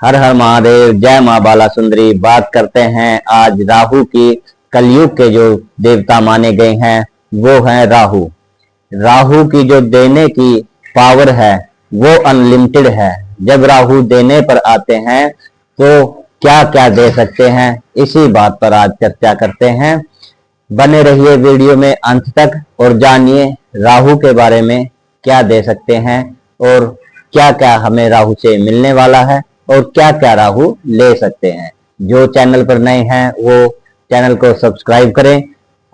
हर हर महादेव, जय माँ बाला सुंदरी। बात करते हैं आज राहु की। कलयुग के जो देवता माने गए हैं वो हैं राहु। राहु की जो देने की पावर है वो अनलिमिटेड है। जब राहु देने पर आते हैं तो क्या क्या दे सकते हैं, इसी बात पर आज चर्चा करते हैं। बने रहिए वीडियो में अंत तक और जानिए राहु के बारे में क्या दे सकते हैं और क्या क्या हमें राहु से मिलने वाला है और क्या क्या राहु ले सकते हैं। जो चैनल पर नए हैं वो चैनल को सब्सक्राइब करें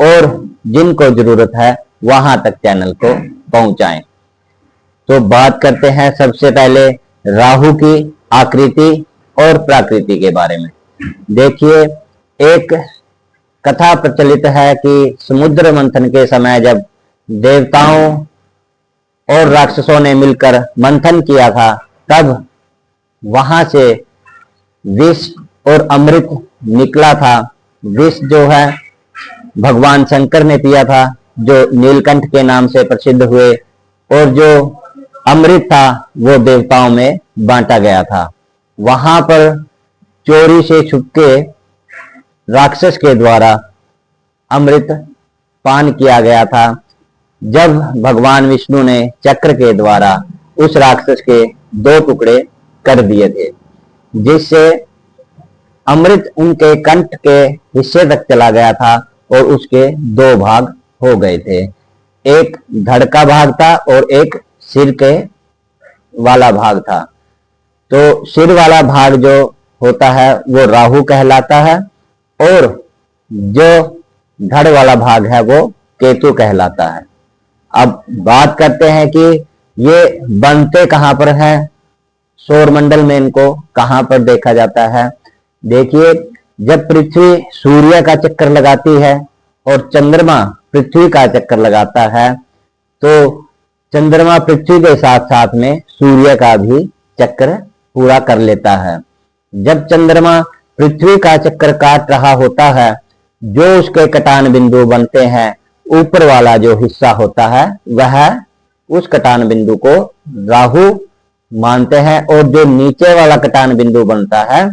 और जिनको जरूरत है वहां तक चैनल को पहुंचाएं। तो बात करते हैं सबसे पहले राहु की आकृति और प्रकृति के बारे में। देखिए, एक कथा प्रचलित है कि समुद्र मंथन के समय जब देवताओं और राक्षसों ने मिलकर मंथन किया था तब वहां से विष और अमृत निकला था। विष जो है भगवान शंकर ने पिया था, जो नीलकंठ के नाम से प्रसिद्ध हुए, और जो अमृत था वो देवताओं में बांटा गया था। वहां पर चोरी से छुपके राक्षस के द्वारा अमृत पान किया गया था। जब भगवान विष्णु ने चक्र के द्वारा उस राक्षस के 2 टुकड़े कर दिए थे, जिससे अमृत उनके कंठ के हिस्से तक चला गया था और उसके 2 भाग हो गए थे। एक धड़ का भाग था और एक सिर के वाला भाग था। तो सिर वाला भाग जो होता है वो राहु कहलाता है और जो धड़ वाला भाग है वो केतु कहलाता है। अब बात करते हैं कि ये बनते कहां पर हैं, सौरमंडल में इनको कहां पर देखा जाता है। देखिए, जब पृथ्वी सूर्य का चक्कर लगाती है और चंद्रमा पृथ्वी का चक्कर लगाता है तो चंद्रमा पृथ्वी के साथ साथ में सूर्य का भी चक्कर पूरा कर लेता है। जब चंद्रमा पृथ्वी का चक्कर काट रहा होता है, जो उसके कटान बिंदु बनते हैं, ऊपर वाला जो हिस्सा होता है वह उस कटान बिंदु को राहु मानते हैं, और जो नीचे वाला कटान बिंदु बनता है,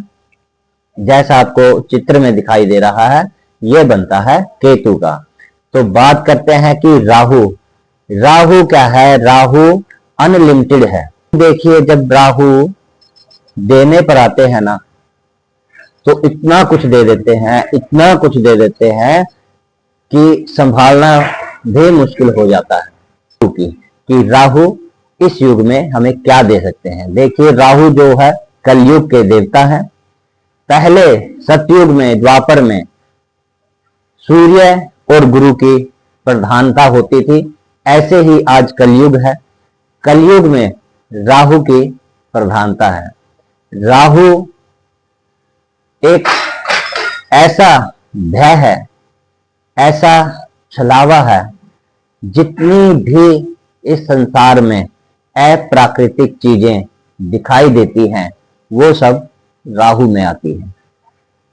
जैसा आपको चित्र में दिखाई दे रहा है, यह बनता है केतु का। तो बात करते हैं कि राहु क्या है। राहु अनलिमिटेड है। देखिए, जब राहु देने पर आते हैं ना तो इतना कुछ दे देते हैं, इतना कुछ दे देते हैं कि संभालना भी मुश्किल हो जाता है। कि राहु इस युग में हमें क्या दे सकते हैं। देखिए, राहु जो है कलयुग के देवता हैं। पहले सतयुग में, द्वापर में सूर्य और गुरु की प्रधानता होती थी, ऐसे ही आज कलयुग है। कलयुग में राहु की प्रधानता है। राहु एक ऐसा भय है, ऐसा छलावा है, जितनी भी इस संसार में अप्राकृतिक चीजें दिखाई देती हैं वो सब राहु में आती है।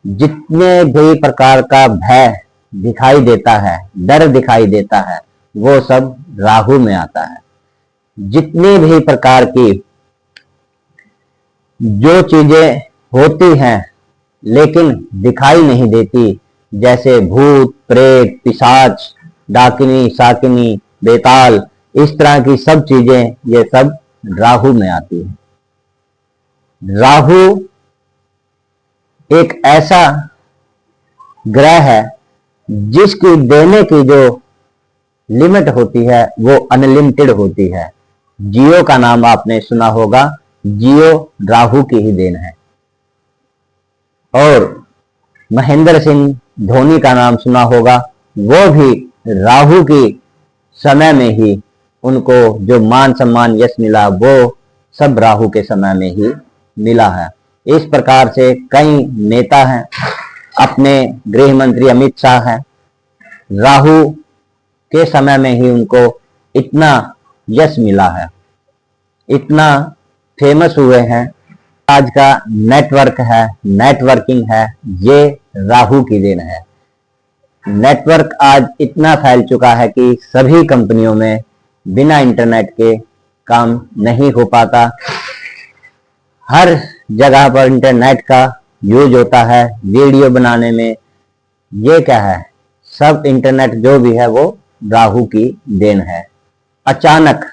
जितने भी प्रकार का भय दिखाई देता है, डर दिखाई देता है, वो सब राहु में आता है। जितनी भी प्रकार की जो चीजें होती हैं लेकिन दिखाई नहीं देती, जैसे भूत, प्रेत, पिशाच, डाकिनी, शाकिनी, बेताल, इस तरह की सब चीजें, ये सब राहु में आती है। राहु एक ऐसा ग्रह है जिसकी देने की जो लिमिट होती है वो अनलिमिटेड होती है। जियो का नाम आपने सुना होगा, जियो राहु की ही देन है। और महेंद्र सिंह धोनी का नाम सुना होगा, वो भी राहु की समय में ही उनको जो मान सम्मान यश मिला वो सब राहु के समय में ही मिला है। इस प्रकार से कई नेता हैं, अपने गृह मंत्री अमित शाह हैं, राहु के समय में ही उनको इतना यश मिला है, इतना फेमस हुए हैं। आज का नेटवर्क है, नेटवर्किंग है, ये राहु की देन है। नेटवर्क आज इतना फैल चुका है कि सभी कंपनियों में बिना इंटरनेट के काम नहीं हो पाता। हर जगह पर इंटरनेट का यूज होता है वीडियो बनाने में, ये क्या है, सब इंटरनेट जो भी है वो राहु की देन है। अचानक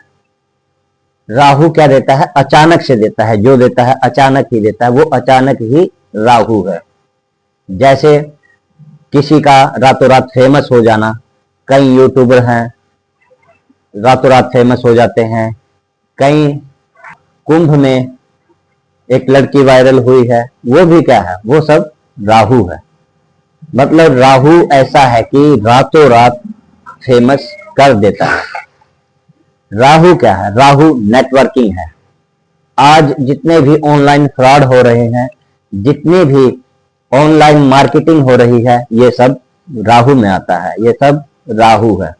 राहु क्या देता है, अचानक से देता है, जो देता है अचानक ही देता है, वो अचानक ही राहु है। जैसे किसी का रातों रात फेमस हो जाना, कई यूट्यूबर हैं रातों रात फेमस हो जाते हैं, कई कुंभ में एक लड़की वायरल हुई है, वो भी क्या है, वो सब राहु है। मतलब राहु ऐसा है कि रातों रात फेमस कर देता है। राहु क्या है, राहु नेटवर्किंग है। आज जितने भी ऑनलाइन फ्रॉड हो रहे हैं, जितने भी ऑनलाइन मार्केटिंग हो रही है, ये सब राहु में आता है, ये सब राहु है।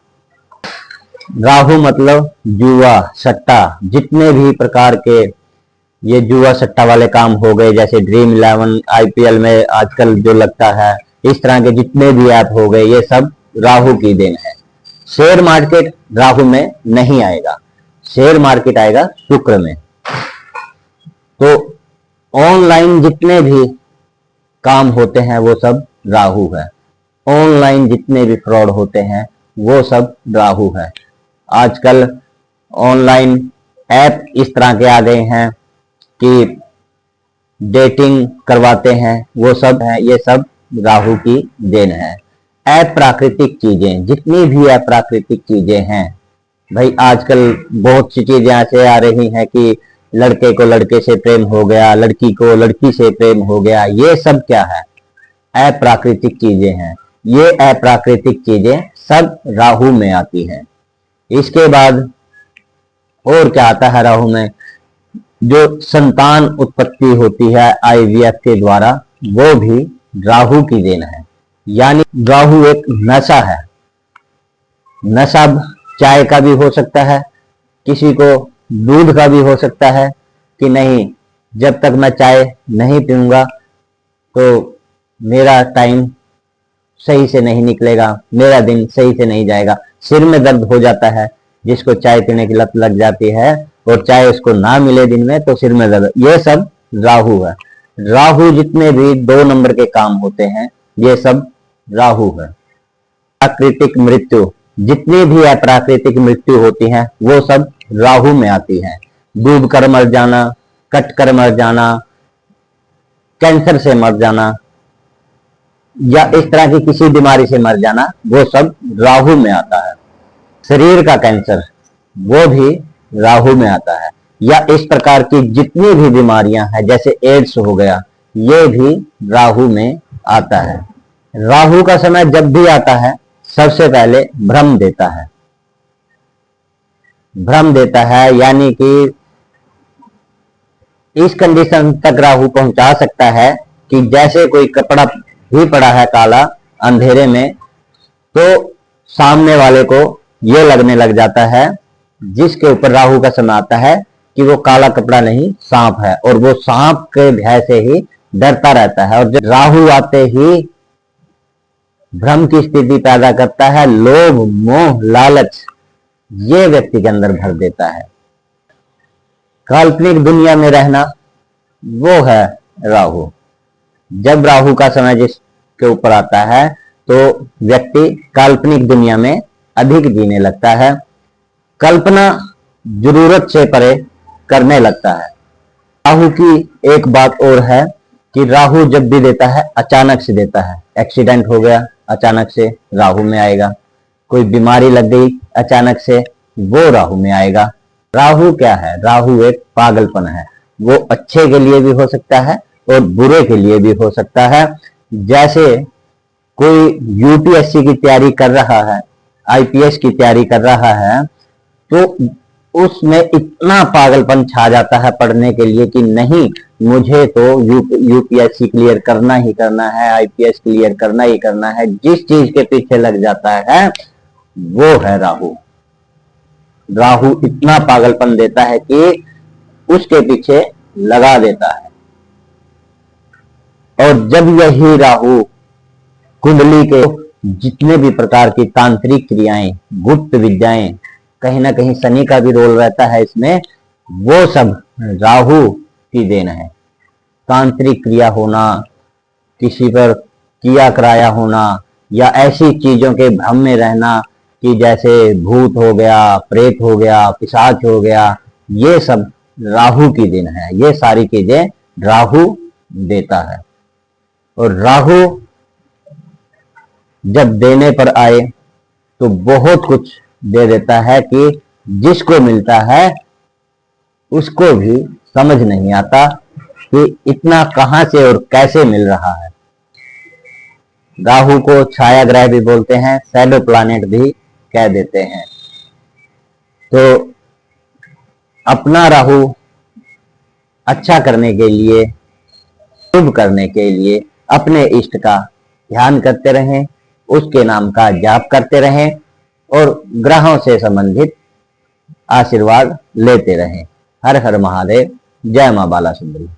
राहु मतलब जुआ सट्टा, जितने भी प्रकार के ये जुआ सट्टा वाले काम हो गए, जैसे ड्रीम 11 आईपीएल में आजकल जो लगता है, इस तरह के जितने भी ऐप हो गए, ये सब राहु की देन है। शेयर मार्केट राहु में नहीं आएगा, शेयर मार्केट आएगा शुक्र में। तो ऑनलाइन जितने भी काम होते हैं वो सब राहु है, ऑनलाइन जितने भी फ्रॉड होते हैं वो सब राहु है। आजकल ऑनलाइन ऐप इस तरह के आ गए हैं कि डेटिंग करवाते हैं, वो सब है, ये सब राहु की देन है। अप्राकृतिक चीजें, जितनी भी अप्राकृतिक चीजें हैं भाई, आजकल बहुत सी चीजें ऐसे आ रही हैं कि लड़के को लड़के से प्रेम हो गया, लड़की को लड़की से प्रेम हो गया, ये सब क्या है, अप्राकृतिक चीजें हैं। ये अप्राकृतिक चीजें सब राहु में आती हैं। इसके बाद और क्या आता है राहु में, जो संतान उत्पत्ति होती है आईवीएफ के द्वारा, वो भी राहु की देन है। यानी राहु एक नशा है। नशा चाय का भी हो सकता है, किसी को दूध का भी हो सकता है कि नहीं, जब तक मैं चाय नहीं पीऊंगा तो मेरा टाइम सही से नहीं निकलेगा, मेरा दिन सही से नहीं जाएगा। सिर में दर्द हो जाता है जिसको चाय पीने की लत लग जाती है, और चाय उसको ना मिले दिन में तो सिर में दर्द, ये सब राहु है। राहु जितने भी 2 नंबर के काम होते हैं, ये सब राहु है। प्राकृतिक मृत्यु, जितनी भी अप्राकृतिक मृत्यु होती है वो सब राहु में आती है। डूब कर मर जाना, कट कर मर जाना, कैंसर से मर जाना, या इस तरह की किसी बीमारी से मर जाना, वो सब राहु में आता है। शरीर का कैंसर, वो भी राहु में आता है। या इस प्रकार की जितनी भी बीमारियां हैं, जैसे एड्स हो गया, ये भी राहु में आता है। राहु का समय जब भी आता है, सबसे पहले भ्रम देता है। भ्रम देता है यानी कि इस कंडीशन तक राहु पहुंचा सकता है कि जैसे कोई कपड़ा भी पड़ा है काला अंधेरे में, तो सामने वाले को ये लगने लग जाता है, जिसके ऊपर राहु का समय आता है, कि वो काला कपड़ा नहीं सांप है, और वो सांप के भय से ही डरता रहता है। और जब राहु आते ही भ्रम की स्थिति पैदा करता है, लोभ मोह लालच ये व्यक्ति के अंदर भर देता है। काल्पनिक दुनिया में रहना, वो है राहु। जब राहु का समय जिसके ऊपर आता है तो व्यक्ति काल्पनिक दुनिया में अधिक जीने लगता है, कल्पना जरूरत से परे करने लगता है। राहु की एक बात और है कि राहु जब भी देता है अचानक से देता है। एक्सीडेंट हो गया अचानक से, राहु में आएगा। कोई बीमारी लग गई अचानक से, वो राहु में आएगा। राहु क्या है, राहु एक पागलपन है। वो अच्छे के लिए भी हो सकता है और बुरे के लिए भी हो सकता है। जैसे कोई यूपीएससी की तैयारी कर रहा है, आईपीएस की तैयारी कर रहा है, तो उसमें इतना पागलपन छा जाता है पढ़ने के लिए कि नहीं, मुझे तो यूपीएससी क्लियर करना ही करना है, आईपीएस क्लियर करना ही करना है। जिस चीज के पीछे लग जाता है वो है राहु। राहु इतना पागलपन देता है कि उसके पीछे लगा देता है। और जब यही राहु कुंडली के जितने भी प्रकार की तांत्रिक क्रियाएं, गुप्त विद्याएं, कहीं ना कहीं शनि का भी रोल रहता है इसमें, वो सब राहु की देन है। तांत्रिक क्रिया होना, किसी पर किया कराया होना, या ऐसी चीजों के भ्रम में रहना कि जैसे भूत हो गया, प्रेत हो गया, पिशाच हो गया, ये सब राहु की दिन है। ये सारी चीजें राहु देता है। और राहु जब देने पर आए तो बहुत कुछ दे देता है कि जिसको मिलता है उसको भी समझ नहीं आता कि इतना कहां से और कैसे मिल रहा है। राहु को छाया ग्रह भी बोलते हैं, शैडो प्लैनेट भी कह देते हैं। तो अपना राहु अच्छा करने के लिए, शुभ करने के लिए अपने इष्ट का ध्यान करते रहें, उसके नाम का जाप करते रहें और ग्रहों से संबंधित आशीर्वाद लेते रहें। हर हर महादेव। जय मां बाला सुंदरी।